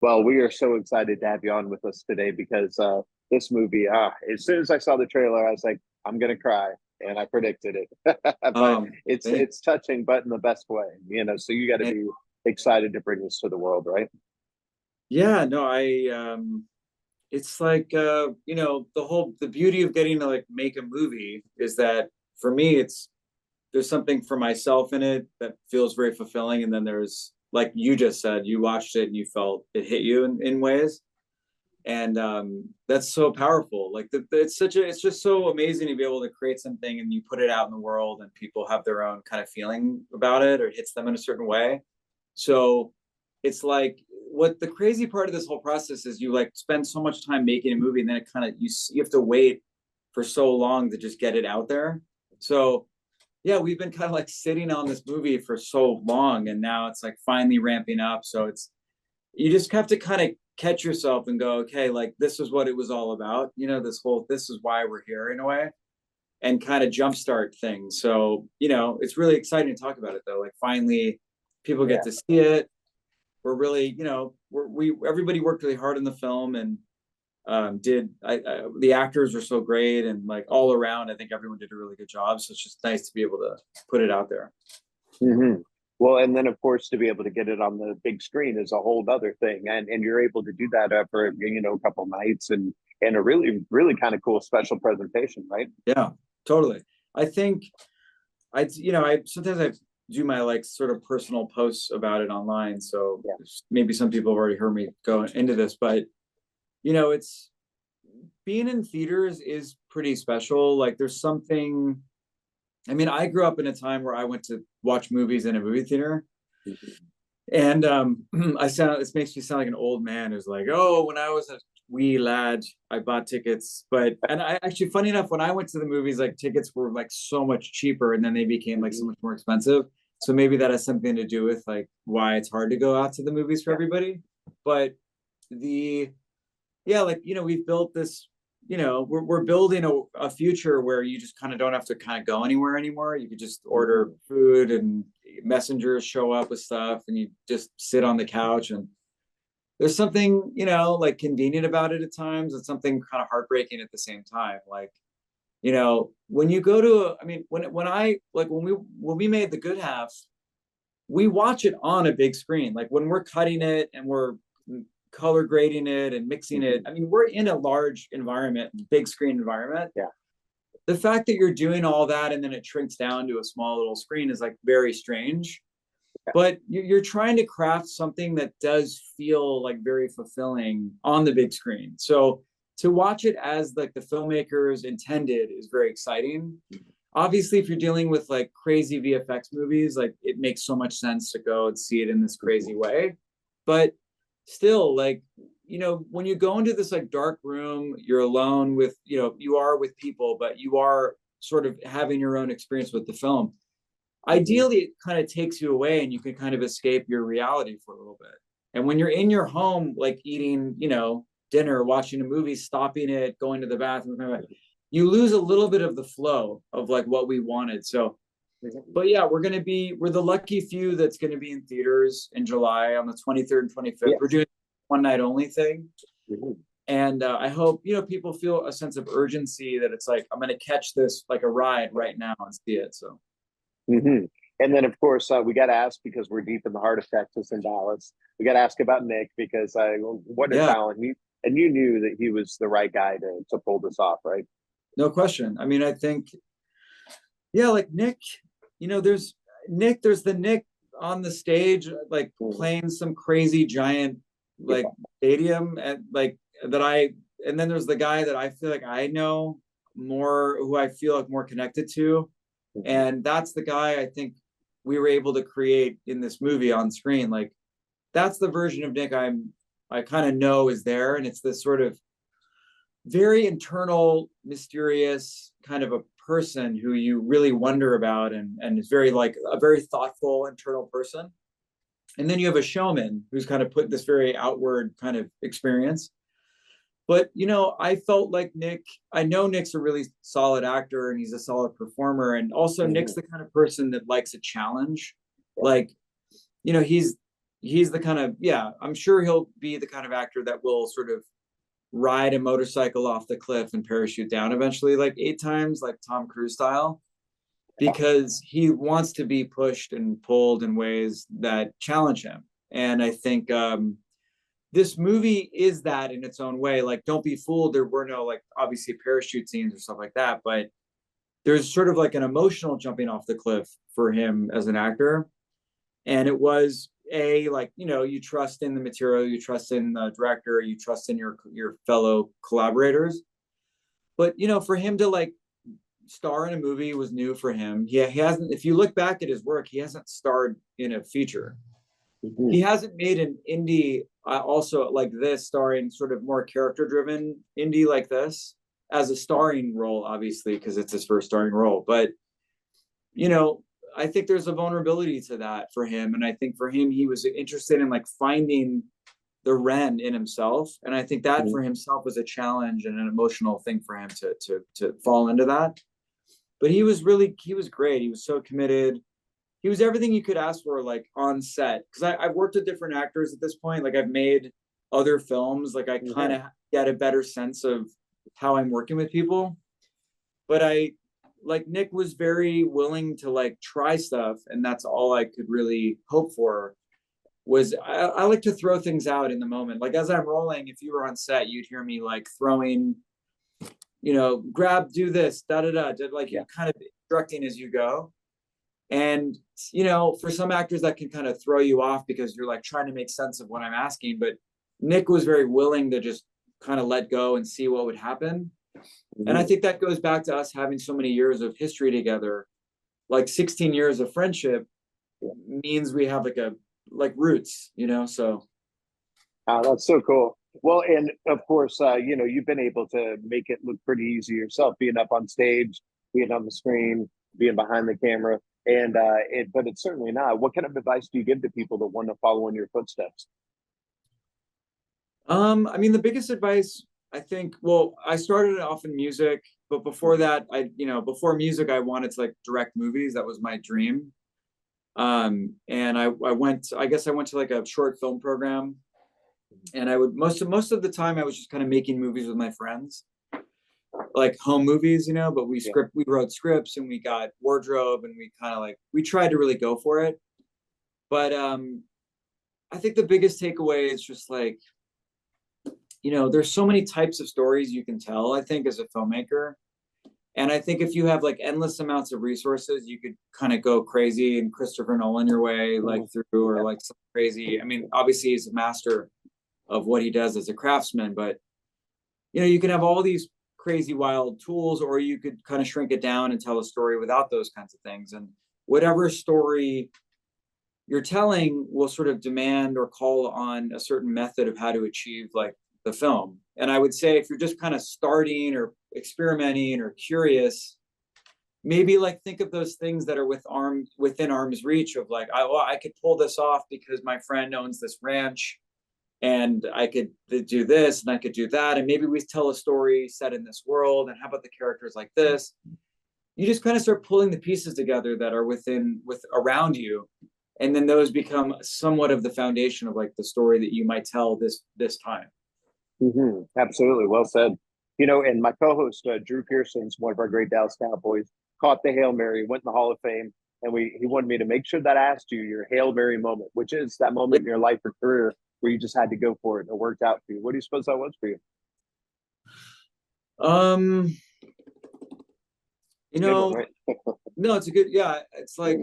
Well, we are so excited to have you on with us today because this movie, as soon as I saw the trailer, I was like, I'm gonna cry, and I predicted it. But it's Thank, it's touching, but in the best way, So you got to thank, be excited to bring this to the world, right? yeah, no, it's like the beauty of getting to like make a movie is that for me, there's something for myself in it that feels very fulfilling, and then there's like you just said, you watched it and you felt it hit you in ways, and that's so powerful. Like it's just so amazing to be able to create something and you put it out in the world and people have their own kind of feeling about it or it hits them in a certain way. So it's like what the crazy part of this whole process is you like spend so much time making a movie and then it kind of you have to wait for so long to just get it out there. So yeah, we've been kind of like sitting on this movie for so long and now it's like finally ramping up. So it's you just have to kind of catch yourself and go, okay, like this is what it was all about. This is why we're here in a way and kind of jumpstart things. So, it's really exciting to talk about it though. Like finally people get Yeah. to see it. We're really, we everybody worked really hard in the film and the actors are so great and like all around, I think everyone did a really good job. So it's just nice to be able to put it out there. hmm Well, and then of course to be able to get it on the big screen is a whole other thing, and you're able to do that for a couple nights and a really kind of cool special presentation, right? Yeah, totally. I think I sometimes I do my like sort of personal posts about it online. So Yeah. maybe some people have already heard me go into this, but it's being in theaters is pretty special. Like there's something, I mean, I grew up in a time where I went to watch movies in a movie theater. And this makes me sound like an old man who's like, oh, when I was a wee lad, I bought tickets. And I actually, funny enough, when I went to the movies, like tickets were like so much cheaper and then they became like so much more expensive. So maybe that has something to do with like why it's hard to go out to the movies for Yeah. everybody. But the, yeah, like, we've built this, we're building a future where you just kind of don't have to kind of go anywhere anymore. You could just order Mhm. food and messengers show up with stuff and you just sit on the couch and there's something, like convenient about it at times. It's something kind of heartbreaking at the same time. Like, when you go to, I mean, when I, like when we made The Good Half, we watch it on a big screen. Like when we're cutting it and we're color grading it and mixing it. Mhm. I mean, we're in a large environment, big screen environment. Yeah. The fact that you're doing all that and then it shrinks down to a small little screen is like very strange. Yeah. But you're trying to craft something that does feel like very fulfilling on the big screen. So to watch it as like the filmmakers intended is very exciting. Obviously, if you're dealing with like crazy VFX movies, like it makes so much sense to go and see it in this crazy way. But still, like, when you go into this like dark room, you're alone with, you are with people, but you are sort of having your own experience with the film. Mhm. Ideally, it kind of takes you away and you can kind of escape your reality for a little bit. And when you're in your home, like eating, dinner, watching a movie, stopping it, going to the bathroom, you lose a little bit of the flow of like what we wanted. So, but yeah, we're the lucky few that's going to be in theaters in July on the 23rd and 25th. We're Yes. doing one night only thing. Mhm. And I hope, people feel a sense of urgency that it's like, I'm going to catch this like a ride right now and see it. So, hmm And then, of course, we got to ask because we're deep in the heart of Texas and Dallas. We got to ask about Nick because what a yeah, talent! You knew that he was the right guy to pull this off, right? no question. I mean, I think, yeah, like Nick, there's the Nick on the stage, like Mhm. playing some crazy giant, like stadium and like that and then there's the guy that I feel like I know more, who I feel like more connected to. Mhm. And that's the guy I think we were able to create in this movie on screen. Like that's the version of Nick I kind of know is there. And it's this sort of very internal, mysterious kind of a person who you really wonder about and is very like a very thoughtful internal person. And then you have a showman who's kind of put this very outward kind of experience. But I felt like I know Nick's a really solid actor and he's a solid performer. And also Nick's Mhm. the kind of person that likes a challenge. Yeah. Like, he's he's the kind of, yeah, I'm sure he'll be the kind of actor that will sort of ride a motorcycle off the cliff and parachute down eventually, like 8 times, like Tom Cruise style, because he wants to be pushed and pulled in ways that challenge him. And I think this movie is that in its own way. Like, don't be fooled. There were no, like, obviously parachute scenes or stuff like that, but there's sort of like an emotional jumping off the cliff for him as an actor. And it was like, you trust in the material, you trust in the director, you trust in your fellow collaborators. But for him to like star in a movie was new for him. He hasn't, if you look back at his work, he hasn't starred in a feature. Mhm. He hasn't made an indie also like this, starring sort of more character driven indie like this as a starring role, obviously, because it's his first starring role. But you know, I think there's a vulnerability to that for him. And I think for him, he was interested in like finding the Ren in himself. And I think that Mhm. for himself was a challenge and an emotional thing for him to fall into that. But he was great. He was so committed. He was everything you could ask for, like on set. Because I've worked with different actors at this point. Like I've made other films. Like I kind Mhm. of get a better sense of how I'm working with people. But like Nick was very willing to like try stuff, and that's all I could really hope for. Was I like to throw things out in the moment. Like as I'm rolling, if you were on set, you'd hear me like throwing, grab, do this, da da da, like Yeah. kind of instructing as you go. And for some actors that can kind of throw you off because you're like trying to make sense of what I'm asking. But Nick was very willing to just kind of let go and see what would happen. And I Mhm. think that goes back to us having so many years of history together. Like 16 years of friendship means we have like roots, so. That's so cool. Well, and of course, you've been able to make it look pretty easy yourself, being up on stage, being on the screen, being behind the camera, and but it's certainly not. What kind of advice do you give to people that want to follow in your footsteps? I mean, the biggest advice, I think, well, I started off in music, but before that, before music, I wanted to like direct movies. That was my dream. And I guess I went to like a short film program, and I would most of the time I was just kind of making movies with my friends, like home movies, but Yeah. we wrote scripts and we got wardrobe and we kind of like we tried to really go for it. But I think the biggest takeaway is just like, there's so many types of stories you can tell, I think, as a filmmaker. And I think if you have like endless amounts of resources, you could kind of go crazy and Christopher Nolan your way, like Mhm. through, or Yeah. like some crazy. I mean, obviously he's a master of what he does as a craftsman, but you can have all these crazy wild tools, or you could kind of shrink it down and tell a story without those kinds of things. And whatever story you're telling will sort of demand or call on a certain method of how to achieve like the film. And I would say if you're just kind of starting or experimenting or curious, maybe like think of those things that are within arm's reach of like, I could pull this off because my friend owns this ranch, and I could do this and I could do that, and maybe we tell a story set in this world, and how about the characters like this. You just kind of start pulling the pieces together that are with around you, and then those become somewhat of the foundation of like the story that you might tell this time. Absolutely. Well said. And my co-host Drew Pearson's one of our great Dallas Cowboys caught the Hail Mary, went in the Hall of Fame, and he wanted me to make sure that I asked you your Hail Mary moment, which is that moment in your life or career where you just had to go for it and it worked out for you. What do you suppose that was for you? um you It's a good one, know right? no, it's a good, yeah, it's like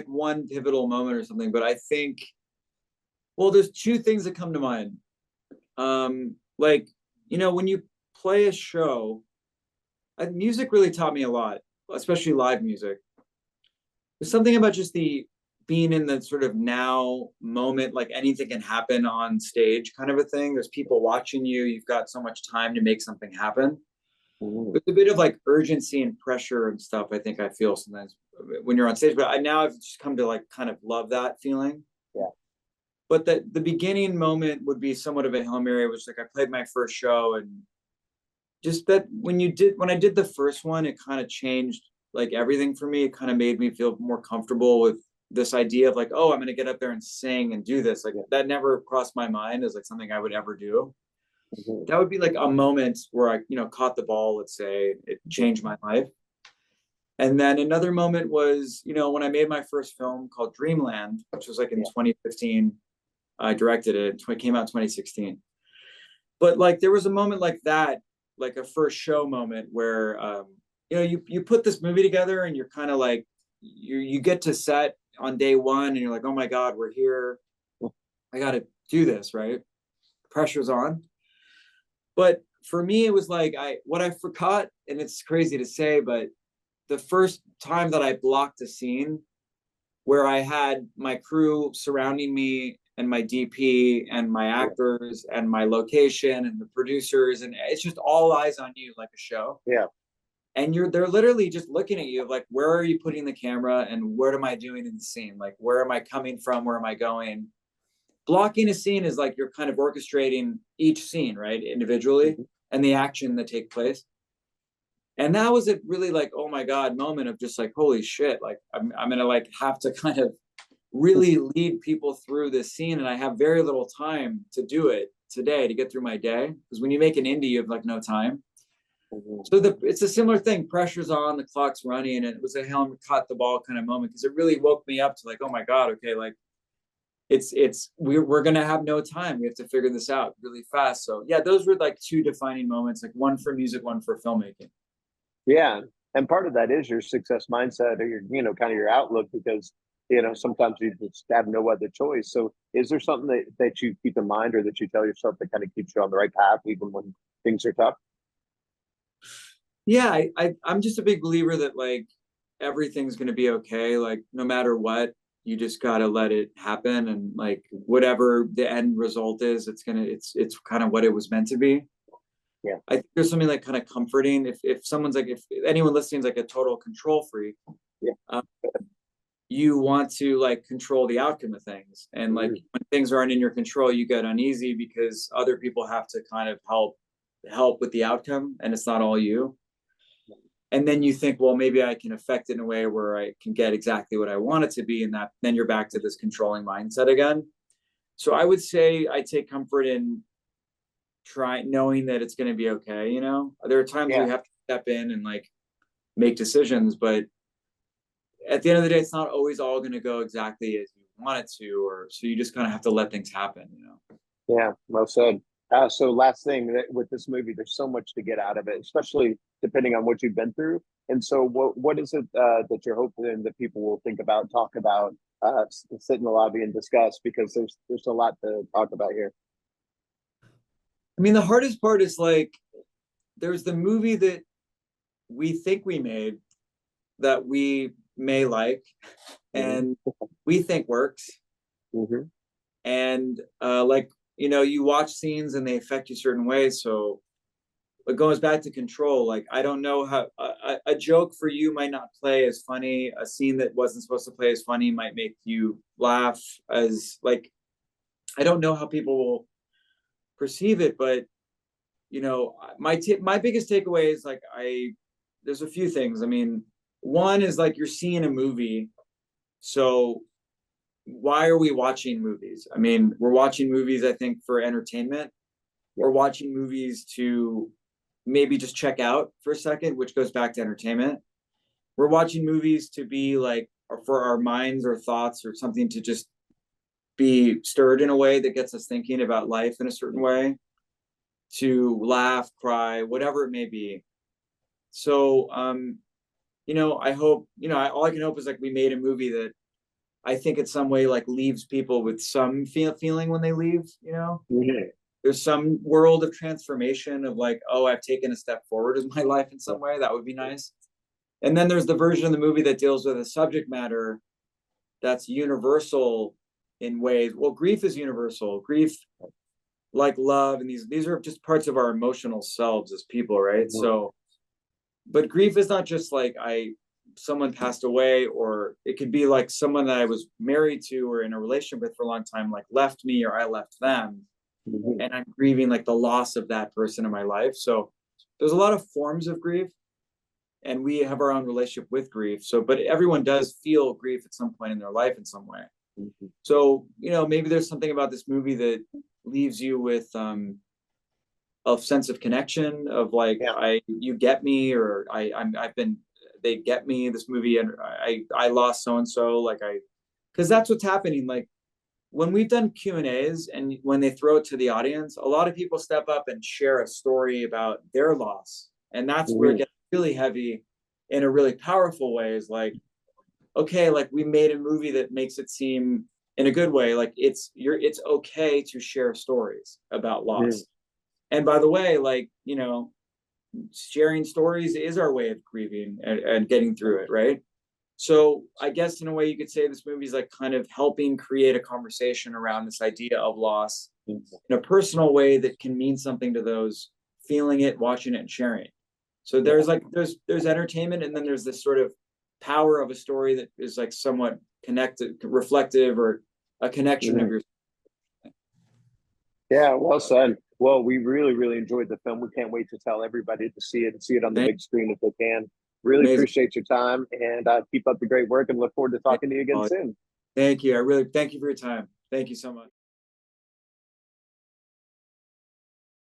one pivotal moment or something, but I think, well, there's two things that come to mind. Like, when you play a show, music really taught me a lot, especially live music. There's something about just the being in the sort of now moment, like anything can happen on stage kind of a thing. There's people watching you, you've got so much time to make something happen. Mhm. There's a bit of like urgency and pressure and stuff, I think I feel sometimes when you're on stage, but now I've just come to like kind of love that feeling. Yeah. But the beginning moment would be somewhat of a Hail Mary, which like I played my first show, and just that when I did the first one, it kind of changed like everything for me. It kind of made me feel more comfortable with this idea of like, oh, I'm going to get up there and sing and do this. Like that never crossed my mind as like something I would ever do. Mhm. That would be like a moment where I, caught the ball, let's say, it changed my life. And then another moment was, when I made my first film called Dreamland, which was like in Yeah. 2015. I directed it. It came out 2016. But like there was a moment like that, like a first show moment where you put this movie together and you're kind of like you get to set on day one and you're like, oh my God, we're here. I got to do this, right? Pressure's on. But for me, it was like what I forgot, and it's crazy to say, but the first time that I blocked a scene where I had my crew surrounding me and my DP and my Yeah. actors and my location and the producers, and it's just all eyes on you like a show. Yeah. And they're literally just looking at you like, where are you putting the camera and what am I doing in the scene? Like, where am I coming from? Where am I going? Blocking a scene is like you're kind of orchestrating each scene, right? Individually, Mhm. and the action that take place. And that was a really like, oh my God, moment of just like, holy shit, like I'm gonna like have to kind of really lead people through this scene. And I have very little time to do it today to get through my day. Because when you make an indie, you have like no time. Mhm. So it's a similar thing. Pressure's on, the clock's running, and it was a helmet caught the ball kind of moment because it really woke me up to like, oh my God, okay, like we're gonna have no time. We have to figure this out really fast. So yeah, those were like two defining moments, like one for music, one for filmmaking. Yeah. And part of that is your success mindset or your, kind of your outlook because, sometimes you just have no other choice. So is there something that you keep in mind or that you tell yourself that kind of keeps you on the right path even when things are tough? Yeah, I'm just a big believer that like everything's gonna be okay. Like no matter what, you just gotta let it happen, and like whatever the end result is, it's kind of what it was meant to be. Yeah. I think there's something like kind of comforting if someone's like if anyone listening is like a total control freak, Yeah. um, you want to like control the outcome of things, and like Mhm. when things aren't in your control, you get uneasy because other people have to kind of help with the outcome, and it's not all you. And then you think, well, maybe I can affect it in a way where I can get exactly what I want it to be, and that then you're back to this controlling mindset again. So I would say I take comfort in trying knowing that it's going to be okay. There are times where Yeah. you have to step in and like make decisions, but at the end of the day, it's not always all going to go exactly as you want it to, or so you just kind of have to let things happen. Yeah. Well said. So last thing with this movie, there's so much to get out of it, especially depending on what you've been through. And so what is it that you're hoping that people will think about, talk about, sit in the lobby and discuss? Because there's a lot to talk about here. I mean, the hardest part is like there's the movie that we think we made that we may like Hmm. and we think works. Hmm. And like, you watch scenes and they affect you certain ways. So it goes back to control. Like, I don't know how a joke for you might not play as funny. A scene that wasn't supposed to play as funny might make you laugh as like, I don't know how people will perceive it, but my biggest takeaway is like there's a few things. I mean, one is like you're seeing a movie, so why are we watching movies? I mean, we're watching movies, I think, for entertainment. Yeah. We're watching movies to maybe just check out for a second, which goes back to entertainment. We're watching movies to be like for our minds or thoughts or something to just be stirred in a way that gets us thinking about life in a certain way, to laugh, cry, whatever it may be. So, I hope, all I can hope is like we made a movie that I think in some way like leaves people with some feeling when they leave. Hmm. There's some world of transformation of like, oh, I've taken a step forward in my life in some way. That would be nice. And then there's the version of the movie that deals with a subject matter that's universal in ways. Well, grief is universal. Grief, like love, and these are just parts of our emotional selves as people, right? Hmm. So, but grief is not just like someone passed away, or it could be like someone that I was married to or in a relationship with for a long time, like left me or I left them. Hmm. And I'm grieving like the loss of that person in my life. So there's a lot of forms of grief. and we have our own relationship with grief. So, but everyone does feel grief at some point in their life in some way. Mhm. So, maybe there's something about this movie that leaves you with a sense of connection of like, Yeah. you get me, or I've been, they get me, this movie, and I lost so and so, like because that's what's happening. Like when we've done Q&As and when they throw it to the audience, a lot of people step up and share a story about their loss, and that's where it Mhm. gets really heavy in a really powerful way. Is like, okay, like we made a movie that makes it seem in a good way like it's okay to share stories about Mhm. loss. And by the way, like, sharing stories is our way of grieving and getting through it, right? So I guess in a way you could say this movie is like kind of helping create a conversation around this idea of loss in a personal way that can mean something to those feeling it, watching it, and sharing it. So Yeah. there's like there's entertainment, and then there's this sort of power of a story that is like somewhat connected, reflective, or a connection of Mhm. your. Yeah, well said. Well, we really, really enjoyed the film. We can't wait to tell everybody to see it and see it on the Thing. big screen if they can. Really Amazing. appreciate your time and keep up the great work and look forward to talking to you again soon. Thank you. I really thank you for your time. Thank you so much.